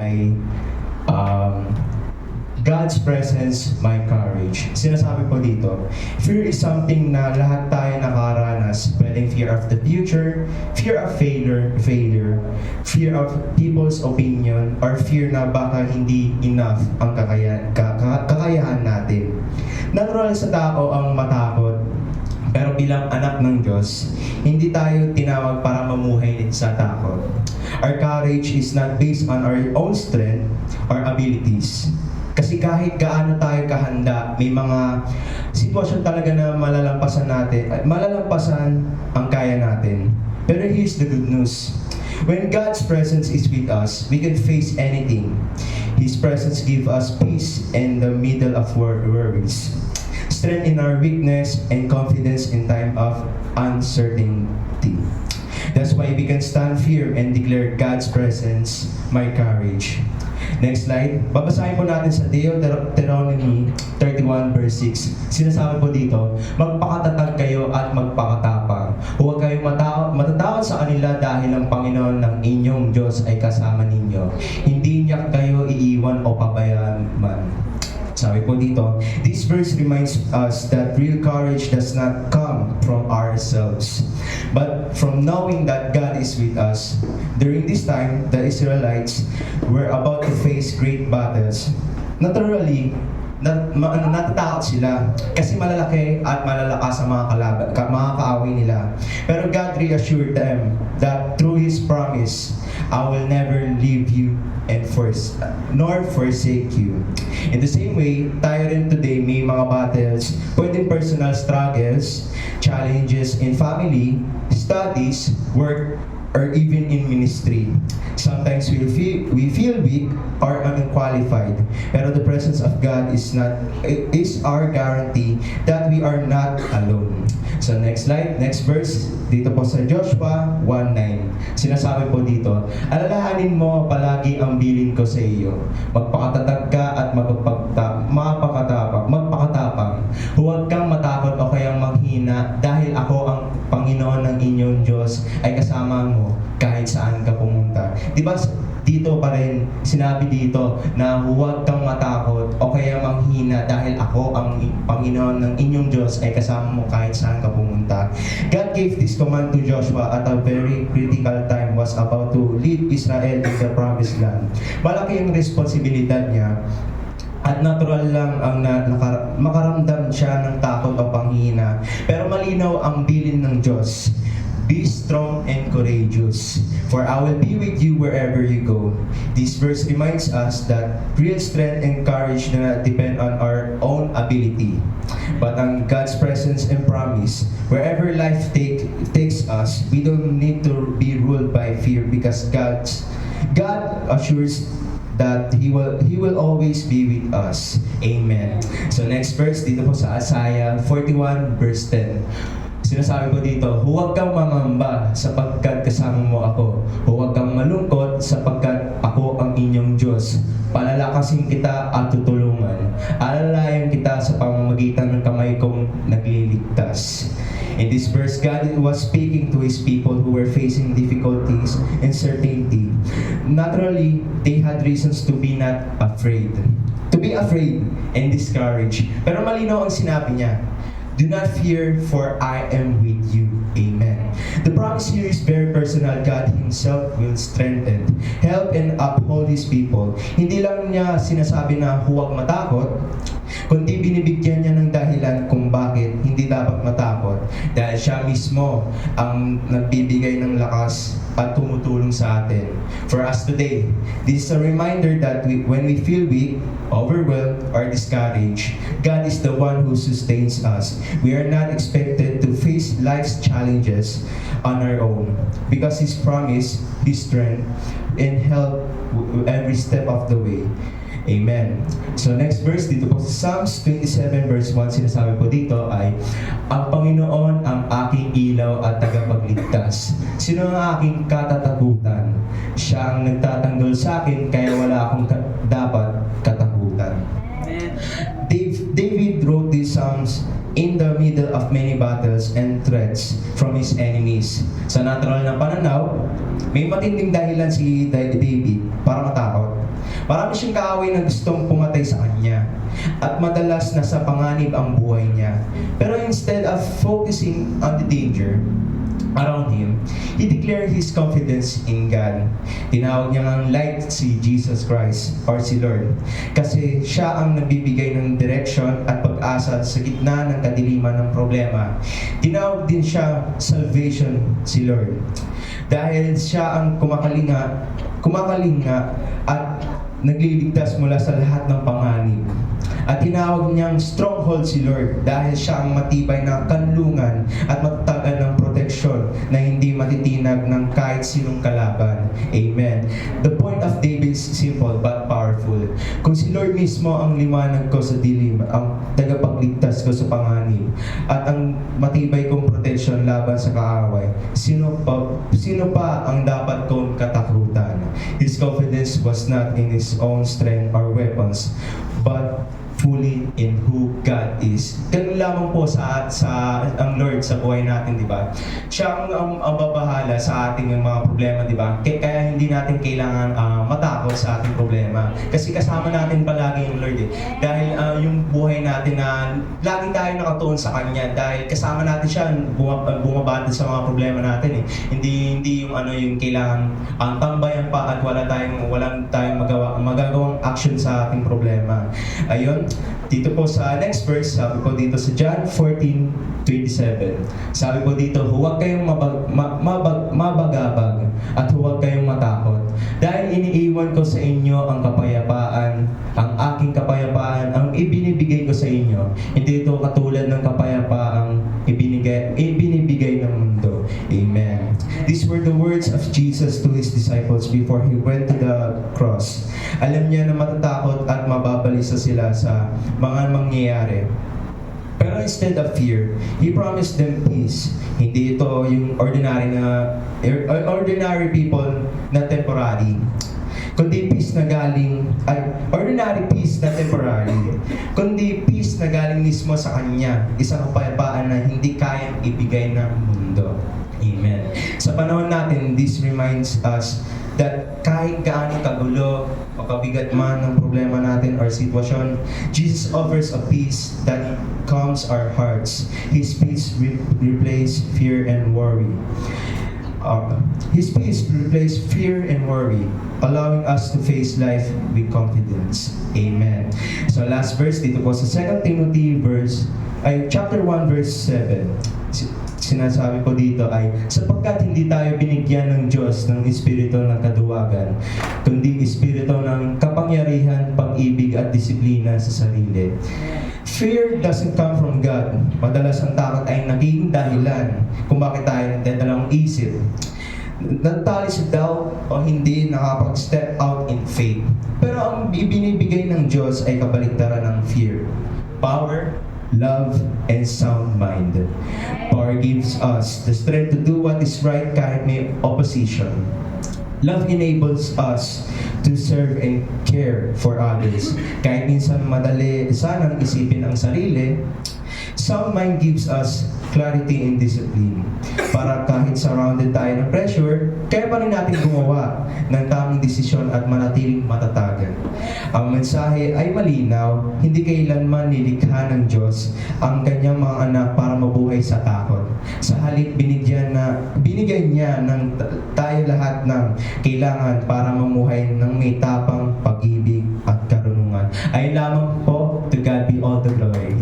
ay um, God's presence, my courage. Sinasabi po dito, fear is something na lahat tayo nakaranas. Pwedeng fear of the future, fear of failure, fear of people's opinion, or fear na baka hindi enough ang kakayahan natin. Natural sa tao ang matakot, pero bilang anak ng Diyos, hindi tayo tinawag para mamuhay sa takot. Our courage is not based on our own strength or abilities. Kasi kahit gaano tayo kahanda, may mga sitwasyon talaga na malalampasan natin, at malalampasan ang kaya natin. Pero here's the good news. When God's presence is with us, we can face anything. His presence gives us peace in the middle of worries, strength in our weakness, and confidence in time of uncertainty. That's why we can stand fear and declare God's presence, my courage. Next slide. Babasahin po natin sa Deuteronomy 31 verse 6. Sinasabi po dito, magpakatatag kayo at magpakatapang. Huwag kayong matatakot sa kanila dahil ang Panginoon ng inyong Diyos ay kasama ninyo. Hindi niya kayo iiwan o pabayaan man. Sabi po dito, this verse reminds us that real courage does not come from ourselves, but from knowing that God is with us. During this time, the Israelites were about to face great battles. Naturally, natatakot sila kasi malalaki at malalakas ang mga kaaway nila. Pero God reassured them that through His promise, I will never leave you nor forsake you. In the same way, tayo rin today may mga battles, pwedeng personal struggles, challenges in family, studies, work, or even in ministry. Sometimes we feel weak or unqualified, pero the presence of God is our guarantee that we are not alone. So next slide, next verse, dito po sa Joshua 1:9. Sinasabi po dito, alalahanin mo palagi ang bilin ko sa iyo. Magpakatatag ka at magpakatapang. Huwag kang matakot o kayang maghina dahil ako ang Panginoon ng inyong Diyos ay kasama mo kahit saan ka pumunta. Diba dito pa rin sinabi dito na huwag kang matakot o kaya manghina dahil ako ang Panginoon ng inyong Diyos ay kasama mo kahit saan ka pumunta. God gave this command to Joshua at a very critical time was about to lead Israel to the promised land. Malaki ang responsibilidad niya at natural lang ang makaramdam siya ng takot o panghihina. Pero malinaw ang bilin ng Diyos. Be strong and courageous, for I will be with you wherever you go. This verse reminds us that real strength and courage do not depend on our own ability, but on God's presence and promise. Wherever life takes us, we don't need to be ruled by fear because God assures that He will always be with us. Amen. So next verse dito po sa Isaiah 41 verse 10. Sinasabi ko dito, huwag kang mangamba sapagkat kasama mo ako. Huwag kang malungkot sapagkat ako ang inyong Diyos. Palalakasin kita at tutulungan. Alalayan kita sa pamamagitan ng kamay kong nagliligtas. In this verse, God was speaking to His people who were facing difficulties and uncertainty. Naturally, they had reasons to be not afraid. To be afraid and discouraged. Pero malinaw ang sinabi niya, do not fear, for I am with you. Amen. The promise here is very personal. God Himself will strengthen, help, and uphold His people. Hindi lang niya sinasabi na huwag matakot, kundi binibigyan niya ng dahilan kung bakit hindi dapat matakot. Dahil siya mismo ang nagbibigay ng lakas at tumutulong sa atin. For us today, this is a reminder that when we feel weak, overwhelmed, or discouraged, God is the one who sustains us. We are not expected to face life's challenges on our own because His promise, His strength, and help every step of the way. Amen. So next verse dito po sa Psalms 27 verse 1, sinasabi po dito ay, ang Panginoon ang aking ilaw at tagapagligtas. Sino ang aking katatakutan? Siya ang nagtatanggol sa akin kaya wala akong dapat katakutan. David wrote these Psalms in the middle of many battles and threats from his enemies. Sa natural na pananaw, may matinding dahilan si David para matakot. Marami siyang kaaway na gustong pumatay sa kanya. At madalas nasa panganib ang buhay niya. Pero instead of focusing on the danger around him, he declared his confidence in God. Tinawag niya ang light si Jesus Christ or si Lord. Kasi siya ang nagbibigay ng direction at pag-asa sa gitna ng kadiliman ng problema. Tinawag din siya salvation si Lord. Dahil siya ang kumakalinga at nagliligtas mula sa lahat ng panganib. At tinawag niyang stronghold si Lord dahil siya ang matibay na kanlungan at matatagal ng proteksyon na hindi matitinag ng kahit sinong kalaban. Amen. The point of David is simple but powerful. Kung si Lord mismo ang liwanag ko sa dilim, ang tagapagligtas ko sa panganib, at ang matibay kong proteksyon laban sa kaaway, sino pa ang dapat kong katakutan? His confidence was not in his own strength or weapons, but fully in who God is. Ganun lamang po sa ang Lord sa buhay natin, di ba? Siya ang babahala sa ating mga problema, di ba? Kaya hindi natin kailangan matakot sa ating problema. Kasi kasama natin palagi yung Lord eh. Dahil yung buhay natin na lagi tayo nakatuon sa Kanya. Dahil kasama natin siya, bumabati sa mga problema natin eh. Hindi yung yung kailangan tambayan pa at walang tayong magagawang action sa ating problema. Ayun. Dito po sa next verse, sabi po dito sa John 14:27. Sabi po dito, huwag kayong mabagabag at huwag kayong matakot. Dahil iniiwan ko sa inyo ang kapayapaan, ang aking kapayapaan, ang ibinibigay ko sa inyo. Hindi ito katulad ng kapayapaang ibinibigay ng mundo. Amen. These were the words of Jesus to His disciples before He went to the cross. Alam niya na matatakot at mababalisa sila sa mga mangyayari. Pero instead of fear, He promised them peace. Hindi ito yung ordinary people na temporary. Kundi peace na ordinary peace na temporary. Kundi peace na galing mismo sa Kanya. Isang kapayapaan na hindi kayang ibigay ng mundo. Amen. Sa panahon natin, this reminds us that kahit gaano kagulo o kabigat man ng problema natin or sitwasyon, Jesus offers a peace that calms our hearts. His peace replaces fear and worry. His peace replaces fear and worry, allowing us to face life with confidence. Amen. So last verse dito po sa 2 Timothy chapter 1 verse 7. Sinasabi po dito ay, sapagkat hindi tayo binigyan ng Diyos ng espiritu ng kaduwagan, kundi espiritu ng kapangyarihan, pag-ibig at disiplina sa sarili. Fear doesn't come from God. Madalas ang takot ay nagiging dahilan kung bakit tayo nagdadalawang isip. Nagtali sa doubt o hindi nakapag-step out in faith. Pero ang ibinibigay ng Diyos ay kabaligtaran ng fear. Power, love, and sound mind. Power gives us the strength to do what is right kahit may opposition. Love enables us to serve and care for others. Kahit minsan madali sanang isipin ang sarili, sound mind gives us clarity and discipline. Para kahit surrounded tayo ng pressure, kaya pa rin natin gumawa ng tamang desisyon at manatiling matatagan. Ang mensahe ay malinaw, hindi kailanman nilikha ng Diyos ang kanyang mga anak para mabuhay sa takot. Sa halip, binigay niya ng tayo lahat ng kailangan para mamuhay ng may tapang, pag-ibig at karunungan. Ay lamang po, to God be all the glory.